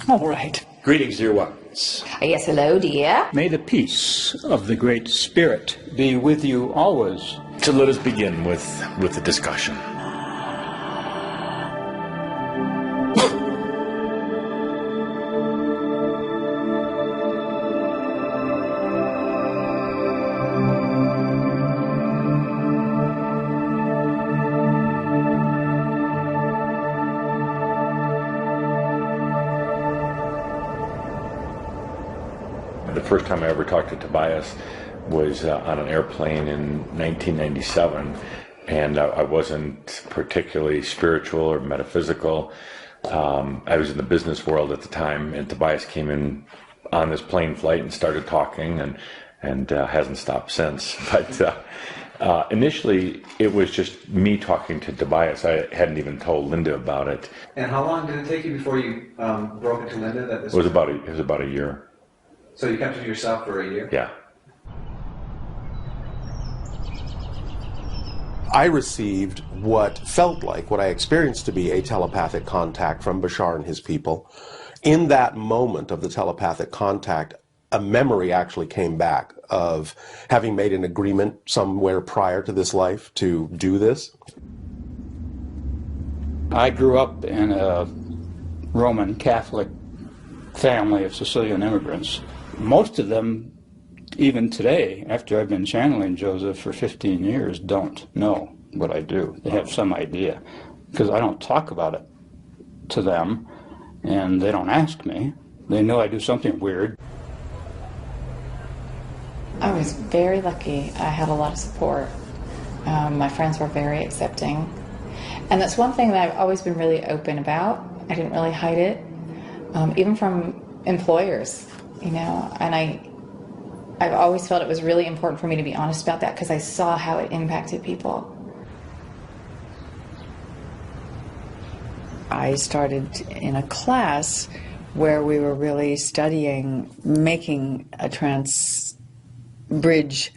All right. Greetings, dear ones. Yes, hello, dear. May the peace of the Great Spirit be with you always. So let us begin with the discussion. The first time I ever talked to Tobias was on an airplane in 1997, and I wasn't particularly spiritual or metaphysical. I was in the business world at the time, and Tobias came in on this plane flight and started talking, and hasn't stopped since. But initially, it was just me talking to Tobias. I hadn't even told Linda about it. And how long did it take you before you broke it to Linda that this It was about a year. So you kept it to yourself for a year? Yeah. I received what felt like, what I experienced to be a telepathic contact from Bashar and his people. In that moment of the telepathic contact, a memory actually came back of having made an agreement somewhere prior to this life to do this. I grew up in a Roman Catholic family of Sicilian immigrants. Most of them, even today, after I've been channeling Joseph for 15 years, don't know what I do. They have some idea, because I don't talk about it to them, and they don't ask me. They know I do something weird. I was very lucky. I had a lot of support. My friends were very accepting. And that's one thing that I've always been really open about. I didn't really hide it, even from employers. You know, and I've always felt it was really important for me to be honest about that because I saw how it impacted people. I started in a class where we were really studying making a trans bridge,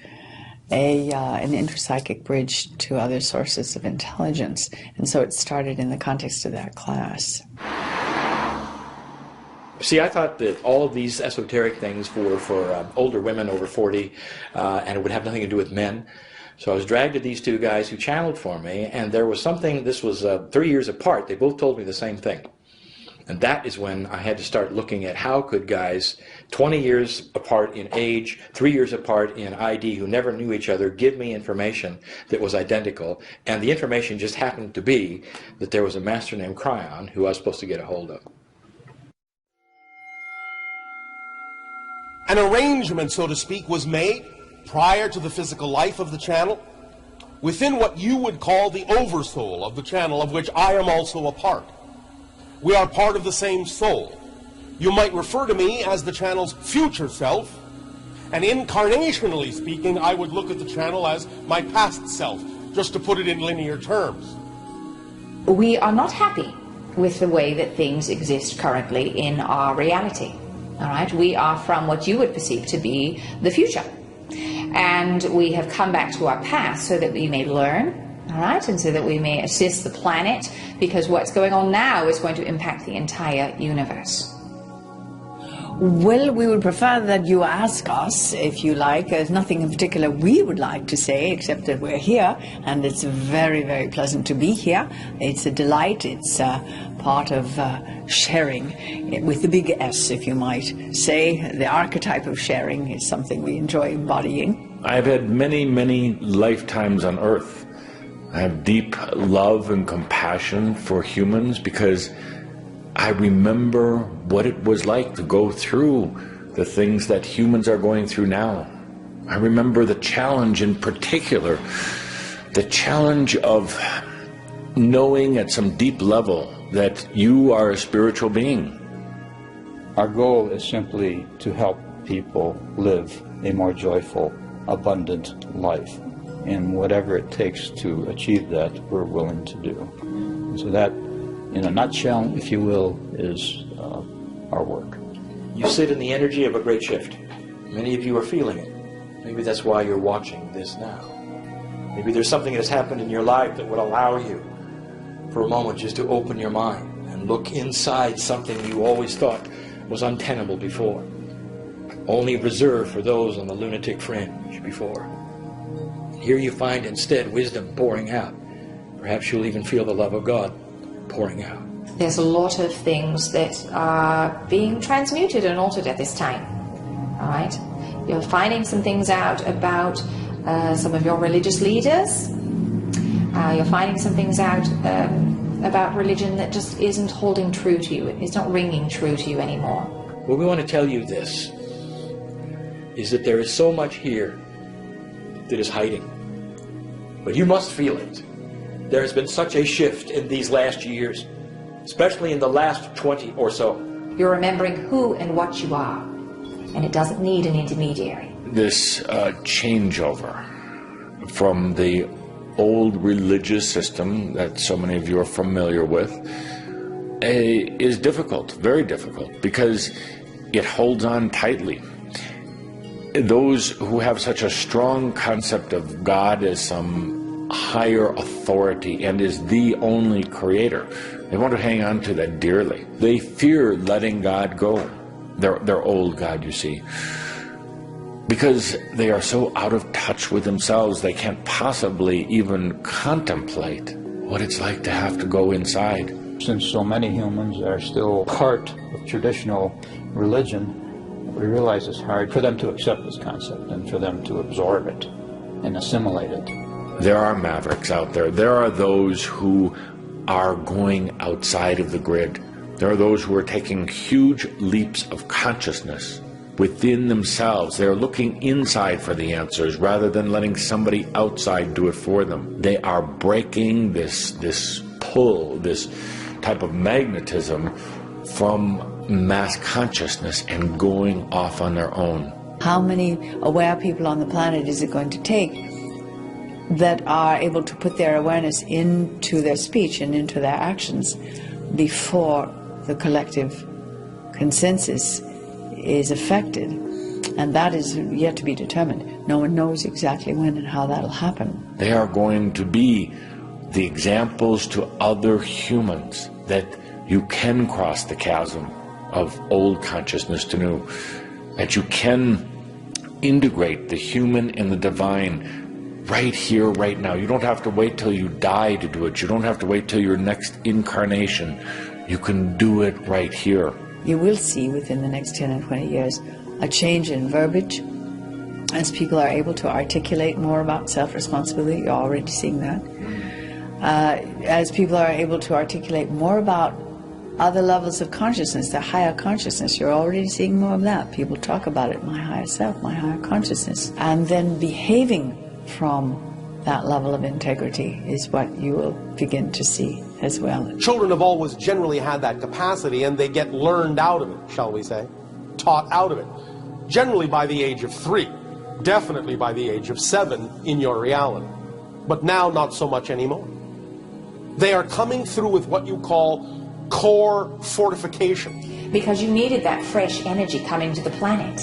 an interpsychic bridge to other sources of intelligence. And so it started in the context of that class. See, I thought that all of these esoteric things were for older women over 40, and it would have nothing to do with men. So I was dragged to these two guys who channeled for me, and there was something, this was 3 years apart, they both told me the same thing. And that is when I had to start looking at how could guys 20 years apart in age, 3 years apart in ID, who never knew each other, give me information that was identical. And the information just happened to be that there was a master named Cryon who I was supposed to get a hold of. An arrangement, so to speak, was made prior to the physical life of the channel within what you would call the oversoul of the channel, of which I am also a part. We are part of the same soul. You might refer to me as the channel's future self, and incarnationally speaking, I would look at the channel as my past self, just to put it in linear terms. We are not happy with the way that things exist currently in our reality. All right, we are from what you would perceive to be the future. And we have come back to our past so that we may learn, all right, and so that we may assist the planet, because what's going on now is going to impact the entire universe. Well, we would prefer that you ask us, if you like. There's nothing in particular we would like to say, except that we're here, and it's very, very pleasant to be here. It's a delight. It's part of sharing with the big S, if you might say. The archetype of sharing is something we enjoy embodying. I've had many, many lifetimes on Earth. I have deep love and compassion for humans because I remember what it was like to go through the things that humans are going through now. I remember the challenge in particular, the challenge of knowing at some deep level that you are a spiritual being. Our goal is simply to help people live a more joyful, abundant life. And whatever it takes to achieve that, we're willing to do. And so that, in a nutshell, if you will, is our work. You sit in the energy of a great shift. Many of you are feeling it. Maybe that's why you're watching this now. Maybe there's something that's happened in your life that would allow you for a moment just to open your mind and and look inside something you always thought was untenable before, only reserved for those on the lunatic fringe before. Here you find instead wisdom pouring out. Perhaps you'll even feel the love of God pouring out. There's a lot of things that are being transmuted and altered at this time. All right? You're finding some things out about some of your religious leaders. You're finding some things out about religion that just isn't holding true to you. It's not ringing true to you anymore. What we want to tell you this is that there is so much here that is hiding. But you must feel it. There has been such a shift in these last years, especially in the last 20 or so. You're remembering who and what you are, and it doesn't need an intermediary. This changeover from the old religious system that so many of you are familiar with is difficult, very difficult, because it holds on tightly. Those who have such a strong concept of God as some higher authority and is the only creator, they want to hang on to that dearly. They fear letting God go, their old God, you see, because they are so out of touch with themselves they can't possibly even contemplate what it's like to have to go inside. Since so many humans are still part of traditional religion, we realize it's hard for them to accept this concept and for them to absorb it and assimilate it. There are mavericks out there. There are those who are going outside of the grid. There are those who are taking huge leaps of consciousness within themselves. They're looking inside for the answers rather than letting somebody outside do it for them. They are breaking this pull, this type of magnetism from mass consciousness and going off on their own. How many aware people on the planet is it going to take that are able to put their awareness into their speech and into their actions before the collective consensus is affected? And that is yet to be determined. No one knows exactly when and how that'll happen. They are going to be the examples to other humans that you can cross the chasm of old consciousness to new, that you can integrate the human and the divine right here, right now. You don't have to wait till you die to do it. You don't have to wait till your next incarnation. You can do it right here. You will see within the next 10 and 20 years a change in verbiage as people are able to articulate more about self-responsibility. You're already seeing that. As people are able to articulate more about other levels of consciousness, the higher consciousness, you're already seeing more of that. People talk about it, my higher self, my higher consciousness. And then behaving from that level of integrity is what you will begin to see as well. Children have always generally had that capacity, and they get learned out of it, shall we say, taught out of it. Generally by the age of 3, definitely by the age of 7 in your reality. But now not so much anymore. They are coming through with what you call core fortification. Because you needed that fresh energy coming to the planet.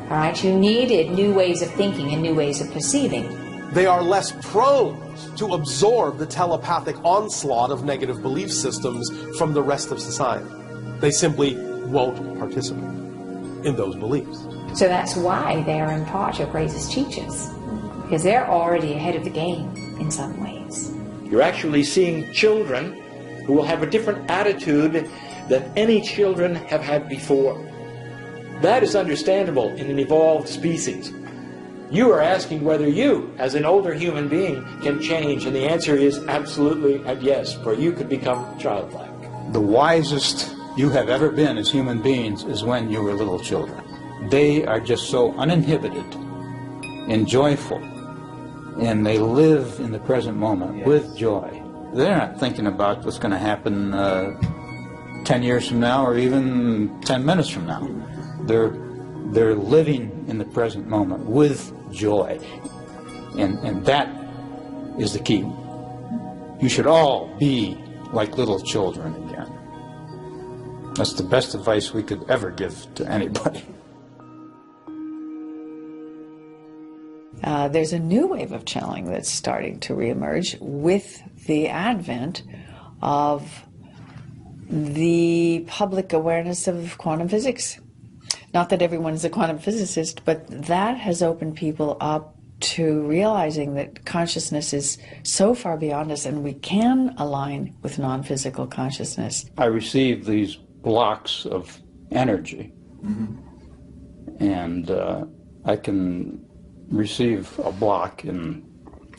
All right, you needed new ways of thinking and new ways of perceiving. They are less prone to absorb the telepathic onslaught of negative belief systems from the rest of society. They simply won't participate in those beliefs. So that's why they are in part your greatest teachers, because they're already ahead of the game in some ways. You're actually seeing children who will have a different attitude than any children have had before. That is understandable in an evolved species. You are asking whether you, as an older human being, can change, and the answer is absolutely and yes, for you could become childlike. The wisest you have ever been as human beings is when you were little children. They are just so uninhibited and joyful, and they live in the present moment with joy. They're not thinking about what's going to happen 10 years from now or even 10 minutes from now. They're living in the present moment with joy, and that is the key. You should all be like little children again. That's the best advice we could ever give to anybody. There's a new wave of channeling that's starting to reemerge with the advent of the public awareness of quantum physics. Not that everyone is a quantum physicist, but that has opened people up to realizing that consciousness is so far beyond us and we can align with non-physical consciousness. I receive these blocks of energy, and I can receive a block in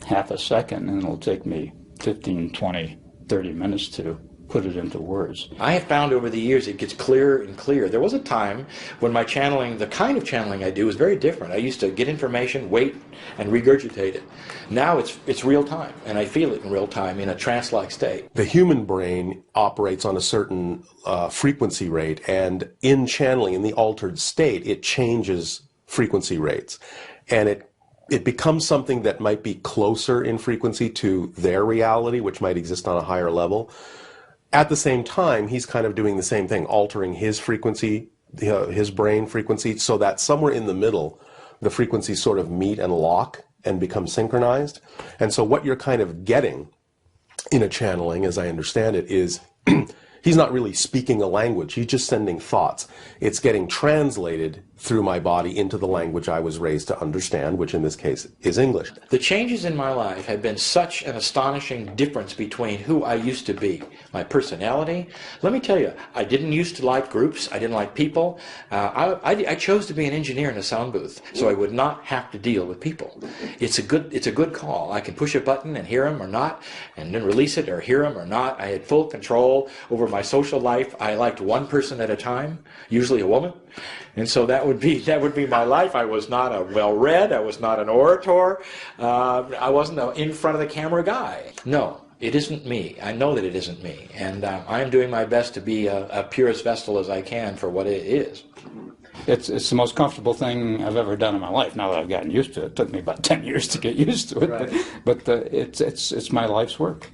half a second, and it'll take me 15, 20, 30 minutes to put it into words. I have found over the years it gets clearer and clearer. There was a time when my channeling, the kind of channeling I do, was very different. I used to get information, wait, and regurgitate it. Now it's real time, and I feel it in real time in a trance-like state. The human brain operates on a certain frequency rate, and in channeling, in the altered state, it changes frequency rates. And it becomes something that might be closer in frequency to their reality, which might exist on a higher level. At the same time, he's kind of doing the same thing, altering his frequency, his brain frequency, so that somewhere in the middle, the frequencies sort of meet and lock and become synchronized. And so what you're kind of getting in a channeling, as I understand it, is he's not really speaking a language, he's just sending thoughts. It's getting translated through my body into the language I was raised to understand, which in this case is English. The changes in my life have been such an astonishing difference between who I used to be, my personality. Let me tell you, I didn't used to like groups, I didn't like people. I chose to be an engineer in a sound booth, so I would not have to deal with people. It's a good call. I can push a button and hear them or not, and then release it or hear them or not. I had full control over my social life. I liked one person at a time, usually a woman. And so that would be my life. I was not a well-read. I was not an orator. I wasn't an in front of the camera guy. No, it isn't me. I know that it isn't me, and I am doing my best to be a purest vessel as I can for what it is. It's the most comfortable thing I've ever done in my life. Now that I've gotten used to it, it took me about 10 years to get used to it, Right. but it's my life's work.